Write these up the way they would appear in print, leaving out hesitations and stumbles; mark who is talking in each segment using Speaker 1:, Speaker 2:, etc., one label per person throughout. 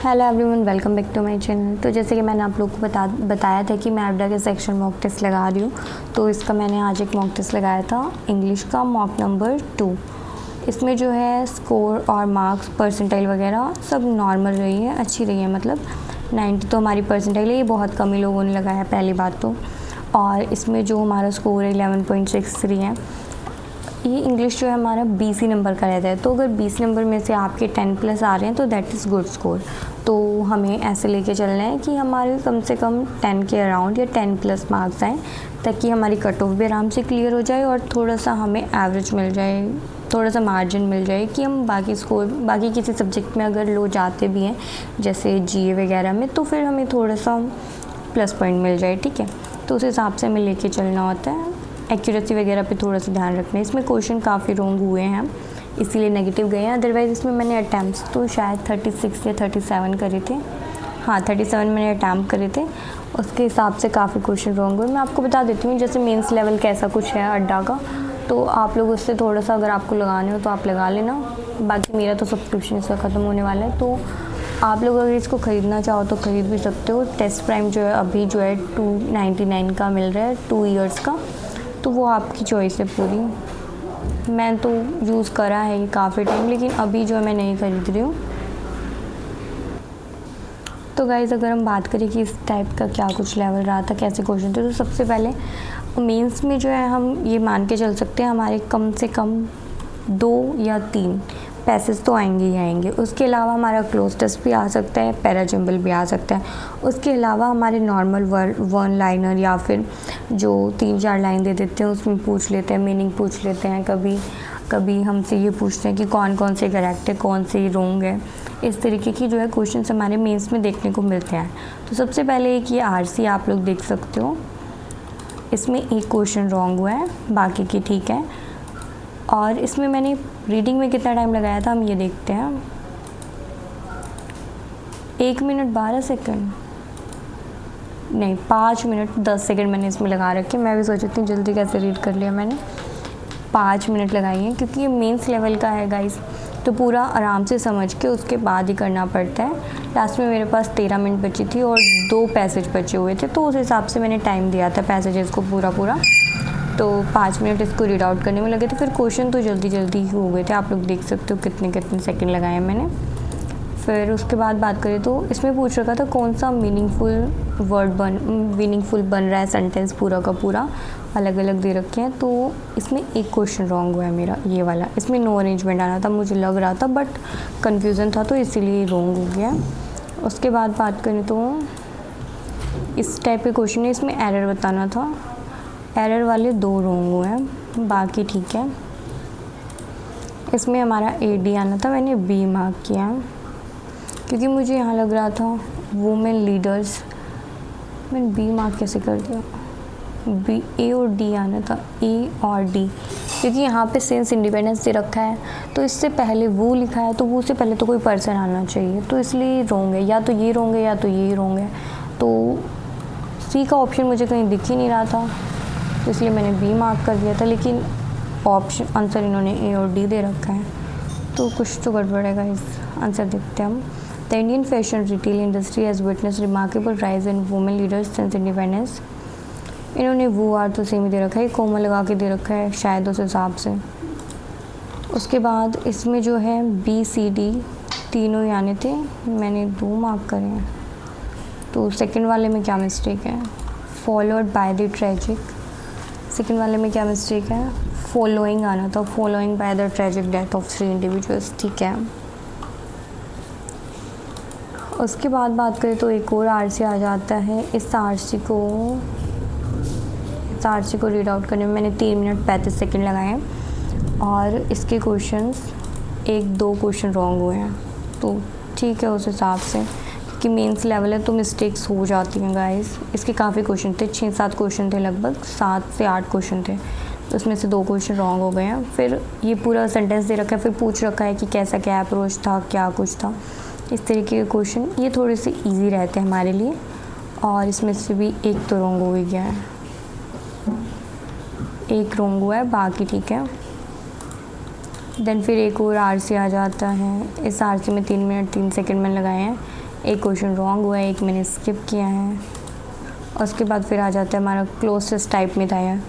Speaker 1: Hello everyone, welcome back to my channel. तो जैसे कि मैंने आप लोगों को बताया था कि मैं एबडा के सेक्शन मॉक टेस्ट लगा रही हूँ। तो इसका मैंने आज एक मॉक टेस्ट लगाया था, इंग्लिश का मॉक नंबर 2। इसमें जो है स्कोर और मार्क्स परसेंटाइल वगैरह सब नॉर्मल रही है, अच्छी रही है। मतलब 90 तो हमारी परसेंटाइल है, ये बहुत कम ही लोगों ने लगाया पहली बात तो। और इसमें जो हमारा स्कोर है 11.63 है। ये इंग्लिश जो है हमारा 20 नंबर का रहता है। तो अगर 20 नंबर में से आपके 10+ आ रहे हैं तो दैट इज़ गुड स्कोर। तो हमें ऐसे लेके चलना है कि हमारे कम से कम 10 के अराउंड या 10+ मार्क्स आएँ, ताकि हमारी कट ऑफ भी आराम से क्लियर हो जाए और थोड़ा सा हमें एवरेज मिल जाए, थोड़ा सा मार्जिन मिल जाए कि हम बाकी किसी सब्जेक्ट में अगर लो जाते भी हैं जैसे जीए वगैरह में, तो फिर हमें थोड़ा सा प्लस पॉइंट मिल जाए। ठीक है, तो उस हिसाब से हमें लेके चलना होता है। एक्यूरेसी वगैरह पे थोड़ा सा ध्यान रखना है। इसमें क्वेश्चन काफ़ी रॉन्ग हुए हैं, इसीलिए नेगेटिव गए हैं। अदरवाइज़ इसमें मैंने अटैम्प्ट्स तो शायद 36 या 37 करे थे। हाँ, 37 मैंने अटैम्प्ट करे थे, उसके हिसाब से काफ़ी क्वेश्चन रॉन्ग हुए। मैं आपको बता देती हूँ जैसे मेंस लेवल कैसा कुछ है अड्डा का, तो आप लोग उससे थोड़ा सा अगर आपको लगाने हो तो आप लगा लेना। बाकी मेरा तो सब्सक्रिप्शन इसका ख़त्म होने वाला है, तो आप लोग अगर इसको ख़रीदना चाहो तो ख़रीद भी सकते हो। टेस्ट प्राइम जो है अभी जो है 299 का मिल रहा है 2 ईयर्स का, तो वो आपकी चॉइस है पूरी। मैं तो यूज़ करा है ये काफ़ी टाइम, लेकिन अभी जो है मैं नहीं खरीद रही हूँ। तो गाइज़ अगर हम बात करें कि इस टाइप का क्या कुछ लेवल रहा था, कैसे क्वेश्चन थे, तो सबसे पहले मेंस में जो है हम ये मान के चल सकते हैं हमारे कम से कम 2 या 3 पैसेज तो आएंगे ही आएंगे। उसके अलावा हमारा क्लोज टेस्ट भी आ सकता है, पैराजम्बल भी आ सकता है। उसके अलावा हमारे नॉर्मल वन लाइनर या फिर जो 3-4 लाइन दे देते हैं उसमें पूछ लेते हैं, मीनिंग पूछ लेते हैं। कभी हमसे ये पूछते हैं कि कौन कौन से करेक्ट है, कौन से रॉन्ग है। इस तरीके की जो है क्वेश्चन हमारे मेंस में देखने को मिलते हैं। तो सबसे पहले एक ये आरसी आप लोग देख सकते हो, इसमें एक क्वेश्चन रॉन्ग हुआ है, बाकी की ठीक है। और इसमें मैंने रीडिंग में कितना टाइम लगाया था हम ये देखते हैं। 1 मिनट 12 सेकंड नहीं, 5 मिनट 10 सेकंड मैंने इसमें लगा रखे। मैं भी सोच रही थी जल्दी कैसे रीड कर लिया मैंने। 5 मिनट लगाई हैं क्योंकि ये मेंस लेवल का है गाइस, तो पूरा आराम से समझ के उसके बाद ही करना पड़ता है। लास्ट में मेरे पास 13 मिनट बची थी और 2 पैसेज बचे हुए थे, तो उस हिसाब से मैंने टाइम दिया था पैसेजेस को पूरा। तो 5 मिनट इसको रीड आउट करने में लगे थे। फिर क्वेश्चन तो जल्दी ही हो गए थे, आप लोग देख सकते हो कितने सेकंड लगाए हैं मैंने। फिर उसके बाद बात करें तो इसमें पूछ रखा था कौन सा मीनिंगफुल बन रहा है सेंटेंस, पूरा का पूरा अलग अलग दे रखे हैं। तो इसमें एक क्वेश्चन रॉन्ग हुआ है मेरा, ये वाला। इसमें नो अरेंजमेंट आना था, मुझे लग रहा था, बट कन्फ्यूज़न था तो इसीलिए रॉन्ग हो गया। उसके बाद बात करें तो इस टाइप के क्वेश्चन है, इसमें एरर बताना था। एरर वाले 2 रॉन्ग हुए हैं, बाकी ठीक है। इसमें हमारा AD आना था, मैंने B मार्क किया क्योंकि मुझे यहाँ लग रहा था वुमेन लीडर्स। मैंने B मार्क कैसे कर दिया? A और D आना था, A और D, क्योंकि यहाँ पे सिंस इंडिपेंडेंस दे रखा है तो इससे पहले वो लिखा है, तो वो से पहले तो कोई पर्सन आना चाहिए, तो इसलिए रॉन्ग है। या तो ये रॉन्ग है या तो ये रॉन्ग है। तो C का ऑप्शन मुझे कहीं दिख ही नहीं रहा था, तो इसलिए मैंने B मार्क कर दिया था। लेकिन ऑप्शन आंसर इन्होंने A और D दे रखा है, तो कुछ तो गड़बड़ है गाइस। आंसर देखते हैं हम। The Indian fashion retail industry has witness remarkable rise in women leaders since independence. इन्होंने वो आर तो सेम ही दे रखा है, कोमा लगा के दे रखा है शायद उस हिसाब से। उसके बाद इसमें जो है BCD तीनों ही आने थे, मैंने 2 मार्क करे हैं। तो सेकंड वाले में क्या मिस्टेक है? Followed by the tragic. Second वाले में क्या मिस्टेक है? फॉलोइंग आना था, following by the tragic death of 3 individuals. ठीक है। उसके बाद बात करें तो एक और RC आ जाता है। इस RC को रीड आउट करने में मैंने 3 मिनट 35 सेकंड लगाए हैं और इसके क्वेश्चंस 1-2 क्वेश्चन रॉन्ग हुए हैं, तो ठीक है उस हिसाब से, क्योंकि मेंस लेवल है तो मिस्टेक्स हो जाती हैं गाइस। इसके काफ़ी क्वेश्चन थे, 6-7 क्वेश्चन थे, लगभग 7 से 8 क्वेश्चन थे, तो उसमें से 2 क्वेश्चन रॉन्ग हो गए हैं। फिर ये पूरा सेंटेंस दे रखा है, फिर पूछ रखा है कि कैसा क्या अप्रोच था, क्या कुछ था, इस तरीके के क्वेश्चन। ये थोड़े से ईजी रहते हैं हमारे लिए, और इसमें से भी एक तो रॉन्ग हो गया है, एक रॉन्ग हुआ है, बाकी ठीक है। देन फिर एक और RC आ जाता है। इस RC में 3 मिनट 3 सेकंड में लगाए हैं। एक क्वेश्चन रॉन्ग हुआ है, एक मैंने स्किप किया है। उसके बाद फिर आ जाता है हमारा क्लोजेस्ट टाइप में था यार,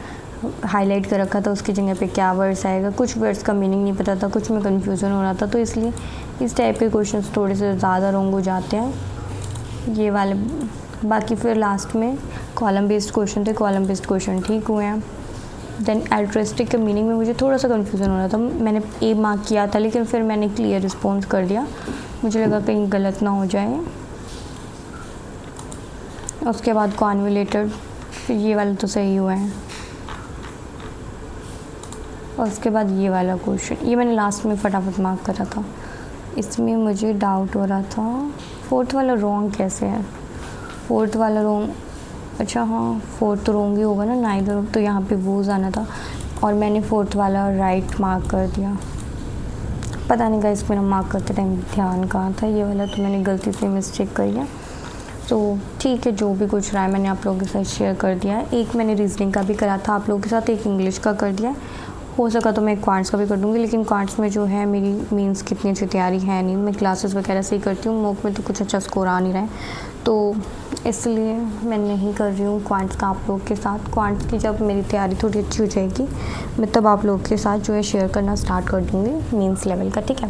Speaker 1: हाईलाइट कर रखा था, उसकी जगह पे क्या वर्ड्स आएगा, कुछ वर्ड्स का मीनिंग नहीं पता था, कुछ में कन्फ्यूज़न हो रहा था, तो इसलिए इस टाइप के क्वेश्चंस थोड़े से ज़्यादा रॉन्ग हो जाते हैं ये वाले। बाकी फिर लास्ट में कॉलम बेस्ड क्वेश्चन थे, कॉलम बेस्ड क्वेश्चन ठीक हुए हैं। देन एल्ट्रिस्टिक के मीनिंग में मुझे थोड़ा सा कन्फ्यूज़न हो रहा था, मैंने ए मार्क किया था लेकिन फिर मैंने क्लियर रिस्पॉन्स कर दिया, मुझे लगा कहीं गलत ना हो जाए। उसके बाद कॉन्वलेटेड, फिर ये वाला तो सही हुआ है। और उसके बाद ये वाला क्वेश्चन, ये मैंने लास्ट में फटाफट मार्क करा था, इसमें मुझे डाउट हो रहा था फोर्थ वाला रॉन्ग कैसे है, फोर्थ वाला रॉन्ग, अच्छा हाँ फोर्थ तो रॉन्ग ही होगा ना, नाइदर, तो यहाँ पे वो जाना था और मैंने फोर्थ वाला राइट मार्क कर दिया। पता नहीं गाइस मेरा मार्क करते टाइम ध्यान कहाँ था, ये वाला तो मैंने गलती से मिस्टेक कर दिया। तो ठीक है, जो भी कुछ रहा है मैंने आप लोगों के साथ शेयर कर दिया है। एक मैंने रीजनिंग का भी करा था आप लोगों के साथ, एक इंग्लिश का कर दिया, हो सका तो मैं क्वांट्स का भी कर दूँगी, लेकिन क्वांट्स में जो है मेरी मीन्स कितनी अच्छी तैयारी है नहीं, मैं क्लासेस वगैरह से ही करती हूँ, मॉक में तो कुछ अच्छा स्कोर आ नहीं रहा है, तो इसलिए मैं नहीं कर रही हूँ क्वांट्स का आप लोगों के साथ। क्वांट्स की जब मेरी तैयारी थोड़ी अच्छी हो जाएगी मैं तब आप लोगों के साथ जो है शेयर करना स्टार्ट कर दूँगी मीन्स लेवल का, ठीक है।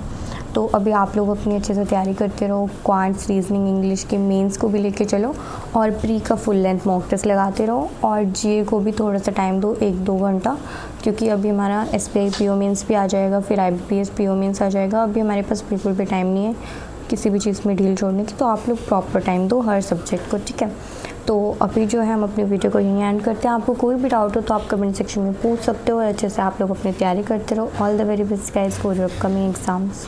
Speaker 1: तो अभी आप लोग अपनी अच्छे से तैयारी करते रहो, क्वांट्स, रीजनिंग, इंग्लिश के मेंस को भी लेके चलो और प्री का फुल लेंथ मॉक टेस्ट लगाते रहो, और जीए को भी थोड़ा सा टाइम दो, 1-2 घंटा, क्योंकि अभी हमारा एसबीआई पीओ मेंस भी आ जाएगा, फिर आईबीपीएस पीओ मेंस आ जाएगा, अभी हमारे पास बिल्कुल भी टाइम नहीं है किसी भी चीज़ में ढील छोड़ने की, तो आप लोग प्रॉपर टाइम दो हर सब्जेक्ट को, ठीक है। तो अभी जो है हम अपनी वीडियो को यहीं एंड करते हैं। आपको कोई भी डाउट हो तो आप कमेंट सेक्शन में पूछ सकते हो, और अच्छे से आप लोग अपनी तैयारी करते रहो। All the very best guys for your upcoming exams.